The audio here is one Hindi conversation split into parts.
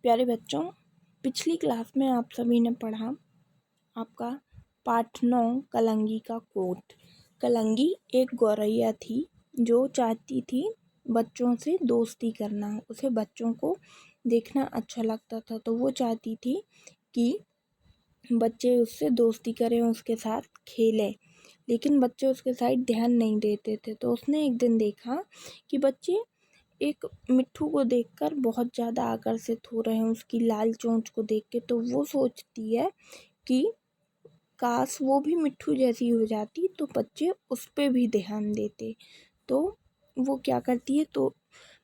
प्यारे बच्चों, पिछली क्लास में आप सभी ने पढ़ा आपका पाठ 9 कलंगी का कोट। कलंगी एक गौरैया थी जो चाहती थी बच्चों से दोस्ती करना। उसे बच्चों को देखना अच्छा लगता था, तो वो चाहती थी कि बच्चे उससे दोस्ती करें, उसके साथ खेलें, लेकिन बच्चे उसके साइड ध्यान नहीं देते थे। तो उसने एक दिन देखा कि बच्चे एक मिट्ठू को देखकर बहुत ज़्यादा आकर्षित हो रहे हैं, उसकी लाल चोंच को देख के। तो वो सोचती है कि काश वो भी मिट्ठू जैसी हो जाती तो बच्चे उस पर भी ध्यान देते। तो वो क्या करती है, तो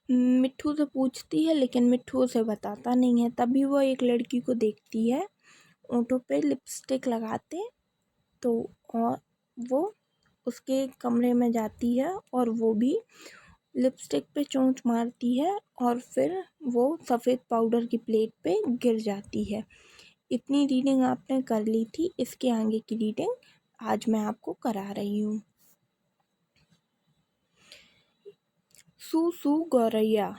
मिट्ठू से पूछती है, लेकिन मिट्ठू उसे बताता नहीं है। तभी वो एक लड़की को देखती है ओंठों पे लिपस्टिक लगाते, तो और वो उसके कमरे में जाती है और वो भी लिपस्टिक पे चोंच मारती है और फिर वो सफ़ेद पाउडर की प्लेट पे गिर जाती है। इतनी रीडिंग आपने कर ली थी, इसके आगे की रीडिंग आज मैं आपको करा रही हूँ। सू सू गौरैया,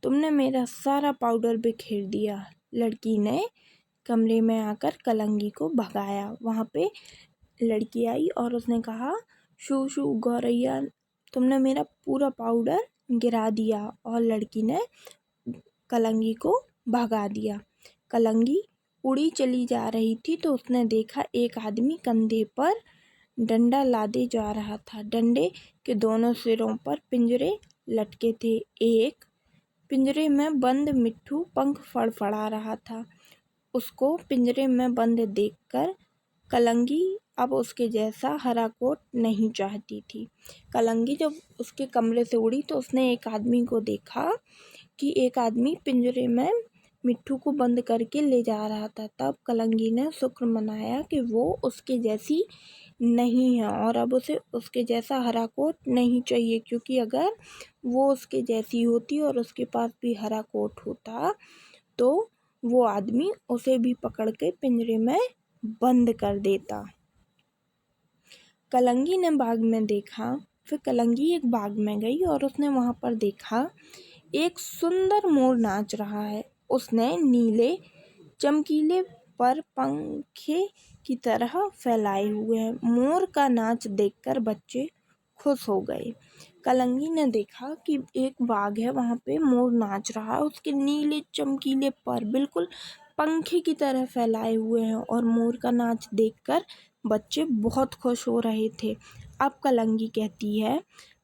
तुमने मेरा सारा पाउडर बिखेर दिया। लड़की ने कमरे में आकर कलंगी को भगाया। वहाँ पे लड़की आई और उसने कहा, शू शू गौरैया, तुमने मेरा पूरा पाउडर गिरा दिया। और लड़की ने कलंगी को भगा दिया। कलंगी उड़ी चली जा रही थी तो उसने देखा एक आदमी कंधे पर डंडा लादे जा रहा था। डंडे के दोनों सिरों पर पिंजरे लटके थे। एक पिंजरे में बंद मिट्ठू पंख फड़फड़ा रहा था। उसको पिंजरे में बंद देखकर कलंगी अब उसके जैसा हरा कोट नहीं चाहती थी। कलंगी जब उसके कमरे से उड़ी तो उसने एक आदमी को देखा कि एक आदमी पिंजरे में मिट्ठू को बंद करके ले जा रहा था। तब कलंगी ने शुक्र मनाया कि वो उसके जैसी नहीं है और अब उसे उसके जैसा हरा कोट नहीं चाहिए, क्योंकि अगर वो उसके जैसी होती और उसके पास भी हरा कोट होता तो वो आदमी उसे भी पकड़ के पिंजरे में बंद कर देता। कलंगी ने बाग में देखा। फिर कलंगी एक बाग में गई और उसने वहाँ पर देखा एक सुंदर मोर नाच रहा है। उसने नीले चमकीले पर पंखे की तरह फैलाए हुए हैं। मोर का नाच देखकर बच्चे खुश हो गए। कलंगी ने देखा कि एक बाग है, वहाँ पे मोर नाच रहा है। उसके नीले चमकीले पर बिल्कुल पंखे की तरह फैलाए हुए हैं और मोर का नाच देखकर बच्चे बहुत खुश हो रहे थे। अब कलंगी कहती है,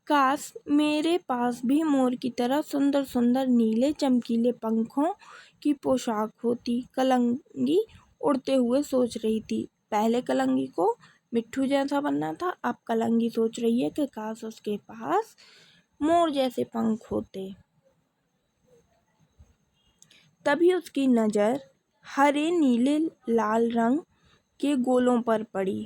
काश मेरे पास भी मोर की तरह सुंदर सुंदर नीले चमकीले पंखों की पोशाक होती। कलंगी उड़ते हुए सोच रही थी। पहले कलंगी को मिट्ठू जैसा बनना था, अब कलंगी सोच रही है कि काश उसके पास मोर जैसे पंख होते। तभी उसकी नज़र हरे नीले लाल रंग के गोलों पर पड़ी।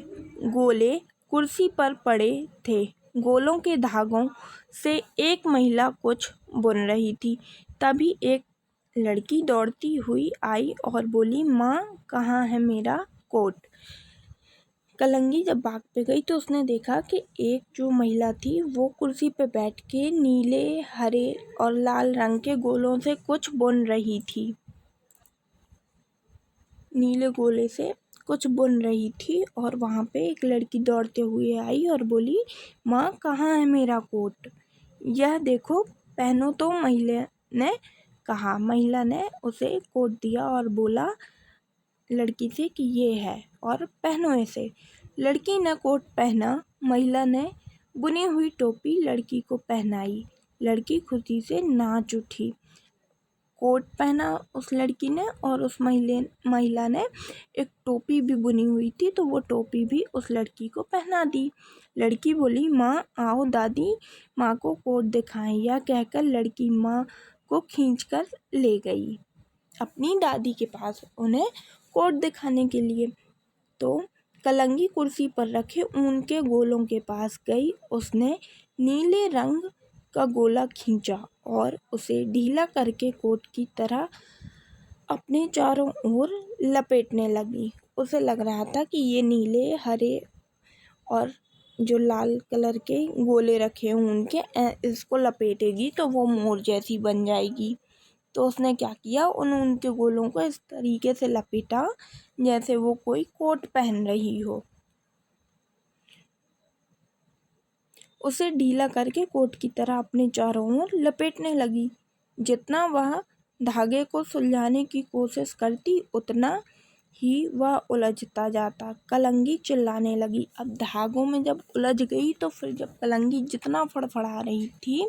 गोले कुर्सी पर पड़े थे। गोलों के धागों से एक महिला कुछ बुन रही थी। तभी एक लड़की दौड़ती हुई आई और बोली, माँ कहाँ है मेरा कोट। कलंगी जब बाग पे गई तो उसने देखा कि एक जो महिला थी वो कुर्सी पे बैठ के नीले हरे और लाल रंग के गोलों से कुछ बुन रही थी। नीले गोले से कुछ बुन रही थी और वहाँ पे एक लड़की दौड़ते हुए आई और बोली, माँ कहाँ है मेरा कोट, यह देखो पहनो। तो महिला ने कहा। महिला ने उसे कोट दिया और बोला लड़की से कि ये है और पहनो इसे। लड़की ने कोट पहना। महिला ने बुनी हुई टोपी लड़की को पहनाई। लड़की खुशी से नाच उठी। कोट पहना उस लड़की ने और उस महिला ने एक टोपी भी बुनी हुई थी, तो वो टोपी भी उस लड़की को पहना दी। लड़की बोली, माँ आओ दादी माँ को कोट दिखाएं। यह कहकर लड़की माँ को खींचकर ले गई अपनी दादी के पास उन्हें कोट दिखाने के लिए। तो कलंगी कुर्सी पर रखे ऊन के गोलों के पास गई। उसने नीले रंग का गोला खींचा और उसे ढीला करके कोट की तरह अपने चारों ओर लपेटने लगी। उसे लग रहा था कि ये नीले हरे और जो लाल कलर के गोले रखे ऊन के, इसको लपेटेगी तो वो मोर जैसी बन जाएगी। तो उसने क्या किया, उनके गोलों को इस तरीके से लपेटा जैसे वो कोई कोट पहन रही हो। उसे ढीला करके कोट की तरह अपने चारों ओर लपेटने लगी। जितना वह धागे को सुलझाने की कोशिश करती उतना ही वह उलझता जाता। कलंगी चिल्लाने लगी। अब धागों में जब उलझ गई तो फिर जब कलंगी जितना फड़फड़ा रही थी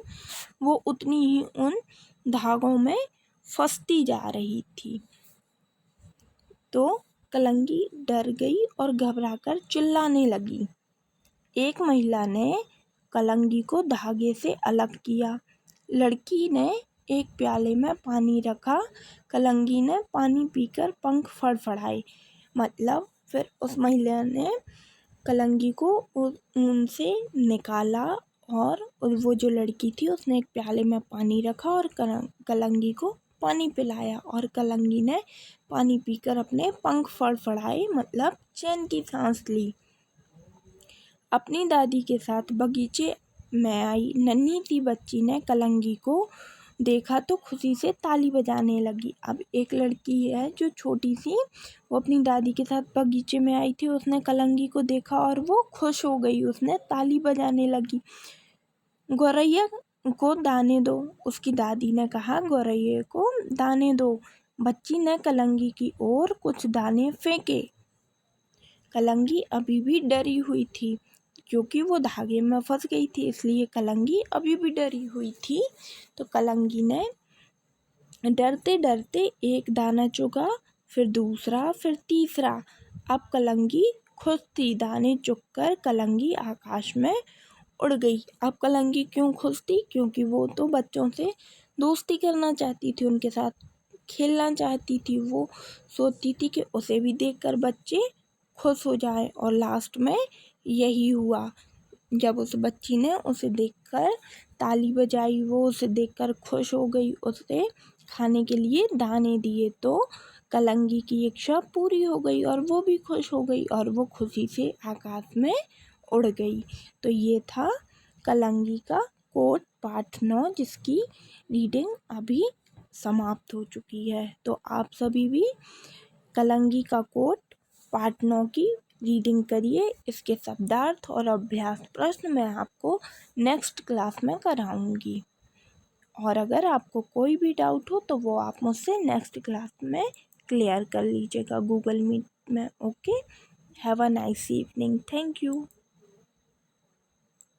वो उतनी ही उन धागों में फंसती जा रही थी। तो कलंगी डर गई और घबराकर चिल्लाने लगी। एक महिला ने कलंगी को धागे से अलग किया। लड़की ने एक प्याले में पानी रखा। कलंगी ने पानी पीकर पंख फड़फड़ाए। मतलब फिर उस महिला ने कलंगी को ऊन से निकाला और वो जो लड़की थी उसने एक प्याले में पानी रखा और कलंगी को पानी पिलाया और कलंगी ने पानी पीकर अपने पंख फड़फड़ाए, मतलब चैन की सांस ली। अपनी दादी के साथ बगीचे में आई नन्ही सी बच्ची ने कलंगी को देखा तो खुशी से ताली बजाने लगी। अब एक लड़की है जो छोटी सी, वो अपनी दादी के साथ बगीचे में आई थी। उसने कलंगी को देखा और वो खुश हो गई, उसने ताली बजाने लगी। गौरैया को दाने दो, उसकी दादी ने कहा। गौरैया को दाने दो। बच्ची ने कलंगी की ओर कुछ दाने फेंके। कलंगी अभी भी डरी हुई थी क्योंकि वो धागे में फंस गई थी, इसलिए कलंगी अभी भी डरी हुई थी। तो कलंगी ने डरते डरते एक दाना चुगा, फिर दूसरा, फिर तीसरा। अब कलंगी खुश थी। दाने चुगकर कलंगी आकाश में उड़ गई। अब कलंगी क्यों खुश थी? क्योंकि वो तो बच्चों से दोस्ती करना चाहती थी, उनके साथ खेलना चाहती थी। वो सोचती थी कि उसे भी देखकर बच्चे खुश हो जाए और लास्ट में यही हुआ। जब उस बच्ची ने उसे देखकर ताली बजाई, वो उसे देखकर खुश हो गई, उसे खाने के लिए दाने दिए, तो कलंगी की इच्छा पूरी हो गई और वो भी खुश हो गई और वो खुशी से आकाश में उड़ गई। तो ये था कलंगी का कोट पार्ट 9, जिसकी रीडिंग अभी समाप्त हो चुकी है। तो आप सभी भी कलंगी का कोट पार्ट 9 की रीडिंग करिए। इसके शब्दार्थ और अभ्यास प्रश्न मैं आपको नेक्स्ट क्लास में कराऊंगी। और अगर आपको कोई भी डाउट हो तो वो आप मुझसे नेक्स्ट क्लास में क्लियर कर लीजिएगा गूगल मीट में। Okay, have a nice evening. Thank you.